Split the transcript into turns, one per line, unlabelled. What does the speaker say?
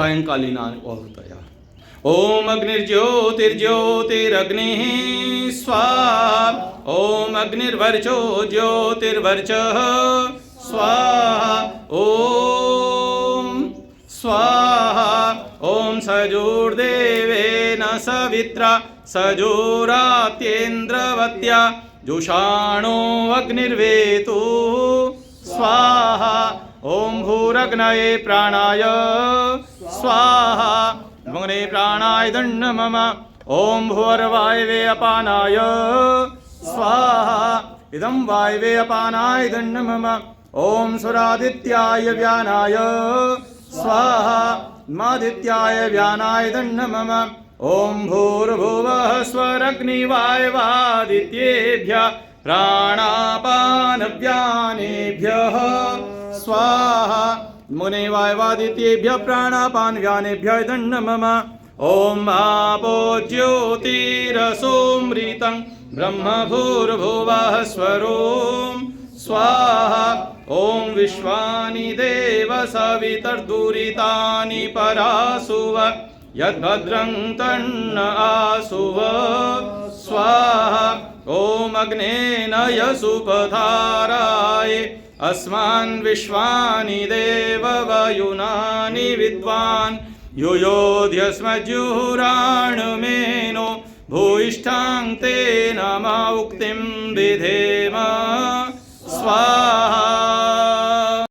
सायंकालीन आहुतया। ओम अग्निर्ज्योतिर्ज्योतिरग्निः स्वाहा। ओम अग्निर्वर्चो ज्योतिर्वर्चः स्वाहा। ओम स्वाहा। ओम सजोर्देवेन सवित्रा सजोरात्येन्द्रवत्या जुषाणो अग्निर्वेतु स्वाहा। ओम भूरग्नये प्राणाय स्वाहा। भुवने प्राणाय दण्डमम। ओम भुवर्वायवे अपानाय स्वाहा। इदं वायवे अपानाय दण्डमम। ओम सुरादित्याय व्यानाय स्वाहा। मादित्याय व्यानाय दण्डमम। ओम भूर्भुवः स्वरग्निवायवादित्येभ्यः प्राणापानव्यानेभ्यः स्वाहा। मुने वायवादित्येभ्यः प्राणापानव्यानेभ्यः दण्डमम। ओम आपो ज्योतिरसोमृतं ब्रह्म भूर्भुवः स्वरोम स्वाहा। ओम विश्वानि देव सवितर्दुरितानि परासुव यद्भद्रं तन्न आसुव स्वाहा। ओम अग्नेन यसुपधाराय अस्मान् विश्वानि देव वयुनानि विद्वान् युयोध्यस्मज्जुहुराणमेनो भूयिष्ठां तेन मा उक्तिं विधेम स्वाहा।